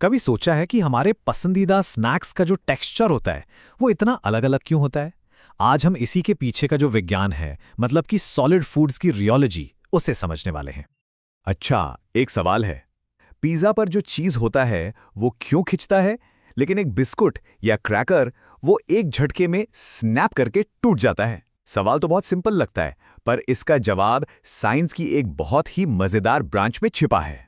कभी सोचा है कि हमारे पसंदीदा स्नैक्स का जो टेक्सचर होता है वो इतना अलग अलग क्यों होता है? आज हम इसी के पीछे का जो विज्ञान है, मतलब कि सॉलिड फूड्स की रियोलॉजी, उसे समझने वाले हैं। अच्छा, एक सवाल है। पिज़्ज़ा पर जो चीज़ होता है, वो क्यों खिंचता है? लेकिन एक बिस्कुट या क्रैकर, वो एक झटके में स्नैप करके टूट जाता है। सवाल तो बहुत सिंपल लगता है, पर इसका जवाब साइंस की एक बहुत ही मज़ेदार ब्रांच में छिपा है।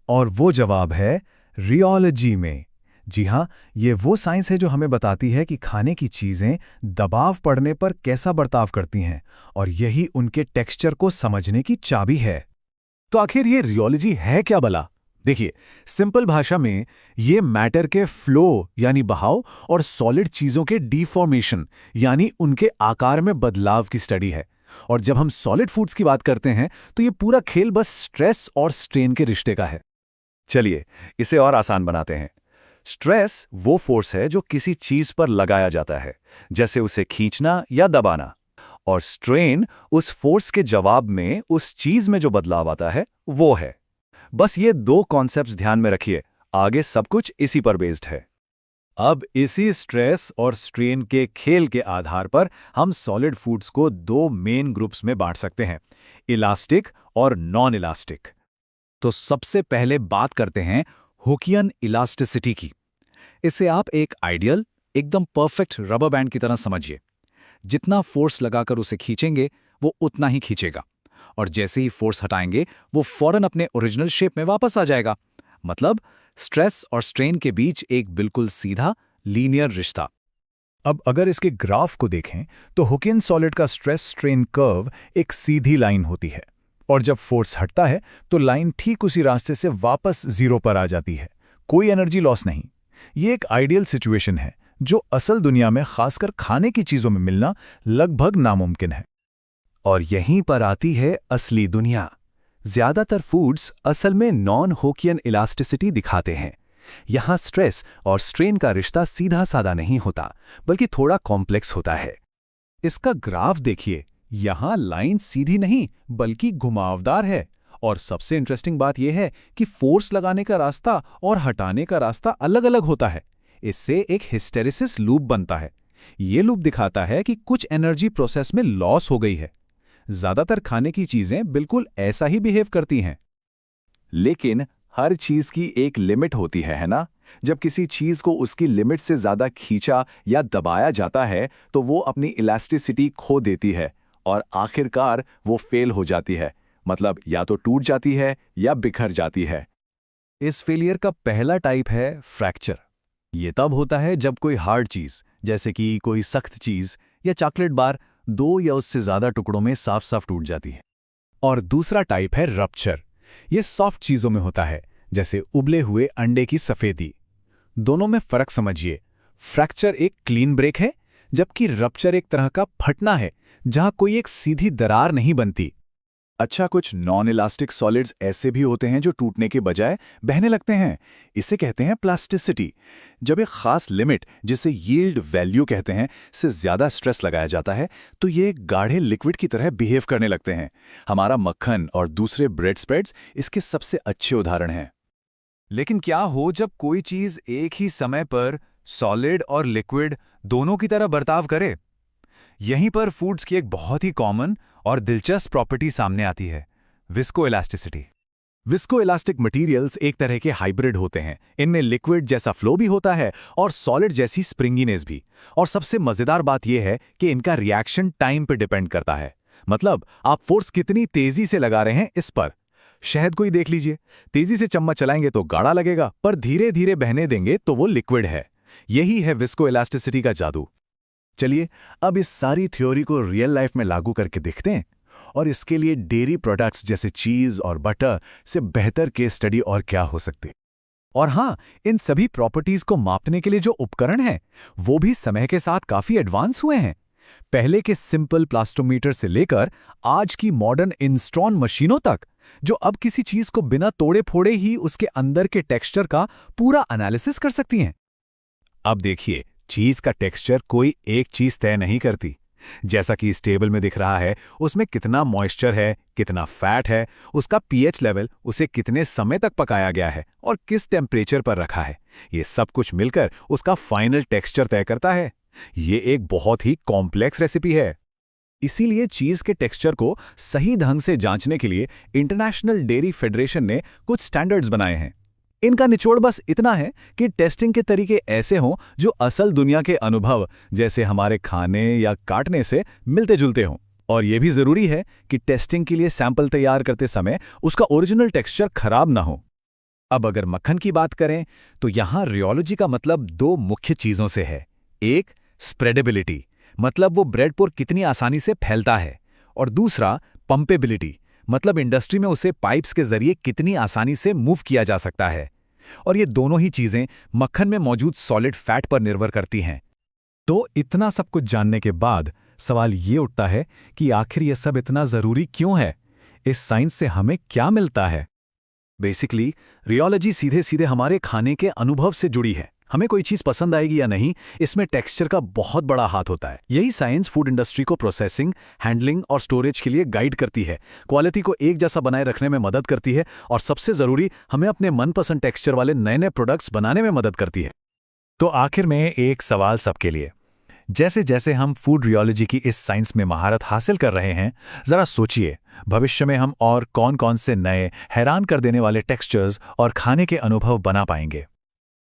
और वो जवाब है रियोलॉजी में। जी हाँ, ये वो साइंस है जो हमें बताती है कि खाने की चीज़ें दबाव पड़ने पर कैसा बर्ताव करती हैं, और यही उनके टेक्सचर को समझने की चाबी है। तो आखिर ये रियोलॉजी है क्या भला? देखिए, सिंपल भाषा में ये मैटर के फ्लो यानी बहाव और सॉलिड चीजों के डिफॉर्मेशन यानी उनके आकार में बदलाव की स्टडी है। और जब हम सॉलिड फूड्स की बात करते हैं तो ये पूरा खेल बस स्ट्रेस और स्ट्रेन के रिश्ते का है। चलिए, इसे और आसान बनाते हैं। स्ट्रेस वो फोर्स है जो किसी चीज़ पर लगाया जाता है, जैसे उसे खींचना या दबाना। और स्ट्रेन उस फोर्स के जवाब में उस चीज़ में जो बदलाव आता है, वो है। बस ये दो कॉन्सेप्ट्स ध्यान में रखिए, आगे सब कुछ इसी पर बेस्ड है। अब इसी स्ट्रेस और स्ट्रेन के खेल के आधार पर हम सॉलिड फूड्स को दो मेन ग्रुप्स में बांट सकते हैं, इलास्टिक और नॉन इलास्टिक। तो सबसे पहले बात करते हैं हुकियन इलास्टिसिटी की। इसे आप एक आइडियल, एकदम परफेक्ट रबर बैंड की तरह समझिए। जितना फोर्स लगाकर उसे खींचेंगे, वो उतना ही खींचेगा, और जैसे ही फोर्स हटाएंगे, वो फौरन अपने ओरिजिनल शेप में वापस आ जाएगा। मतलब स्ट्रेस और स्ट्रेन के बीच एक बिल्कुल सीधा, लीनियर रिश्ता। अब अगर इसके ग्राफ को देखें, तो हुकियन सॉलिड का स्ट्रेस स्ट्रेन कर्व एक सीधी लाइन होती है, और जब फोर्स हटता है तो लाइन ठीक उसी रास्ते से वापस जीरो पर आ जाती है। कोई एनर्जी लॉस नहीं। ये एक आइडियल सिचुएशन है, जो असल दुनिया में खासकर खाने की चीजों में मिलना लगभग नामुमकिन है। और यहीं पर आती है असली दुनिया। ज्यादातर फूड्स असल में नॉन होकियन इलास्टिसिटी दिखाते हैं। यहाँ स्ट्रेस और स्ट्रेन का रिश्ता सीधा साधा नहीं होता, बल्कि थोड़ा कॉम्प्लेक्स होता है। इसका ग्राफ देखिए, यहाँ लाइन सीधी नहीं बल्कि घुमावदार है। और सबसे इंटरेस्टिंग बात यह है कि फोर्स लगाने का रास्ता और हटाने का रास्ता अलग अलग होता है। इससे एक हिस्टेरिसिस लूप बनता है। ये लूप दिखाता है कि कुछ एनर्जी प्रोसेस में लॉस हो गई है। ज्यादातर खाने की चीजें बिल्कुल ऐसा ही बिहेव करती हैं। लेकिन हर चीज की एक लिमिट होती है ना? जब किसी चीज को उसकी लिमिट से ज्यादा खींचा या दबाया जाता है, तो वो अपनी इलास्टिसिटी खो देती है और आखिरकार वो फेल हो जाती है। मतलब या तो टूट जाती है या बिखर जाती है। इस फेलियर का पहला टाइप है फ्रैक्चर। ये तब होता है जब कोई हार्ड चीज, जैसे कि कोई सख्त चीज या चॉकलेट बार, दो या उससे ज्यादा टुकड़ों में साफ साफ टूट जाती है। और दूसरा टाइप है रप्चर। ये सॉफ्ट चीजों में होता है, जैसे उबले हुए अंडे की सफेदी। दोनों में फर्क समझिए। फ्रैक्चर एक क्लीन ब्रेक है, जबकि रप्चर एक तरह का फटना है, जहां कोई एक सीधी दरार नहीं बनती। अच्छा, कुछ नॉन इलास्टिक सॉलिड्स ऐसे भी होते हैं जो टूटने के बजाय बहने लगते हैं। इसे कहते हैं प्लास्टिसिटी। जब एक खास लिमिट, जिसे यील्ड वैल्यू कहते हैं, से ज्यादा स्ट्रेस लगाया जाता है, तो ये एक गाढ़े लिक्विड की तरह बिहेव करने लगते हैं। हमारा मक्खन और दूसरे ब्रेड स्प्रेड्स इसके सबसे अच्छे उदाहरण हैं। लेकिन क्या हो जब कोई चीज एक ही समय पर सॉलिड और लिक्विड दोनों की तरह बर्ताव करे? यहीं पर फूड्स की एक बहुत ही कॉमन और दिलचस्प प्रॉपर्टी सामने आती है, विस्कोइलास्टिसिटी। विस्कोइलास्टिक मटेरियल्स एक तरह के हाइब्रिड होते हैं। इनमें लिक्विड जैसा फ्लो भी होता है और सॉलिड जैसी स्प्रिंगीनेस भी। और सबसे मजेदार बात यह है कि इनका रिएक्शन टाइम पर डिपेंड करता है। मतलब आप फोर्स कितनी तेजी से लगा रहे हैं इस पर। शहद को ही देख लीजिए, तेजी से चम्मच चलाएंगे तो गाढ़ा लगेगा, पर धीरे धीरे बहने देंगे तो वो लिक्विड है। यही है विस्कोइलास्टिसिटी का जादू। चलिए, अब इस सारी थ्योरी को रियल लाइफ में लागू करके देखते हैं। और इसके लिए डेयरी प्रोडक्ट्स जैसे चीज और बटर से बेहतर केस स्टडी और क्या हो सकती। और हाँ, इन सभी प्रॉपर्टीज को मापने के लिए जो उपकरण हैं, वो भी समय के साथ काफी एडवांस हुए हैं। पहले के सिंपल प्लास्टोमीटर से लेकर आज की मॉडर्न इंस्ट्रॉन मशीनों तक, जो अब किसी चीज को बिना तोड़े फोड़े ही उसके अंदर के टेक्सचर का पूरा एनालिसिस कर सकती हैं। अब देखिए, चीज का टेक्सचर कोई एक चीज तय नहीं करती। जैसा कि इस टेबल में दिख रहा है, उसमें कितना मॉइस्चर है, कितना फैट है, उसका पीएच लेवल, उसे कितने समय तक पकाया गया है और किस टेम्परेचर पर रखा है। ये सब कुछ मिलकर उसका फाइनल टेक्सचर तय करता है। ये एक बहुत ही कॉम्प्लेक्स रेसिपी है। इसीलिए चीज़ के टेक्सचर को सही ढंग से जांचने के लिए इंटरनेशनल डेयरी फेडरेशन ने कुछ स्टैंडर्ड्स बनाए हैं। इनका निचोड़ बस इतना है कि टेस्टिंग के तरीके ऐसे हों जो असल दुनिया के अनुभव, जैसे हमारे खाने या काटने से मिलते जुलते हों। और यह भी ज़रूरी है कि टेस्टिंग के लिए सैंपल तैयार करते समय उसका ओरिजिनल टेक्सचर खराब ना हो। अब अगर मक्खन की बात करें तो यहाँ रियोलॉजी का मतलब दो मुख्य चीज़ों से है। एक, स्प्रेडेबिलिटी, मतलब वो ब्रेड पर कितनी आसानी से फैलता है, और दूसरा, पंपेबिलिटी, मतलब इंडस्ट्री में उसे पाइप्स के जरिए कितनी आसानी से मूव किया जा सकता है। और ये दोनों ही चीज़ें मक्खन में मौजूद सॉलिड फैट पर निर्भर करती हैं। तो इतना सब कुछ जानने के बाद सवाल ये उठता है कि आखिर ये सब इतना ज़रूरी क्यों है? इस साइंस से हमें क्या मिलता है? बेसिकली रियोलॉजी सीधे सीधे हमारे खाने के अनुभव से जुड़ी है। हमें कोई चीज़ पसंद आएगी या नहीं, इसमें टेक्सचर का बहुत बड़ा हाथ होता है। यही साइंस फूड इंडस्ट्री को प्रोसेसिंग, हैंडलिंग और स्टोरेज के लिए गाइड करती है, क्वालिटी को एक जैसा बनाए रखने में मदद करती है, और सबसे ज़रूरी, हमें अपने मनपसंद टेक्सचर वाले नए नए प्रोडक्ट्स बनाने में मदद करती है। तो आखिर में एक सवाल सबके लिए, जैसे जैसे हम फूड रियोलॉजी की इस साइंस में महारत हासिल कर रहे हैं, ज़रा सोचिए भविष्य में हम और कौन कौन से नए हैरान कर देने वाले टेक्सचर्स और खाने के अनुभव बना पाएंगे।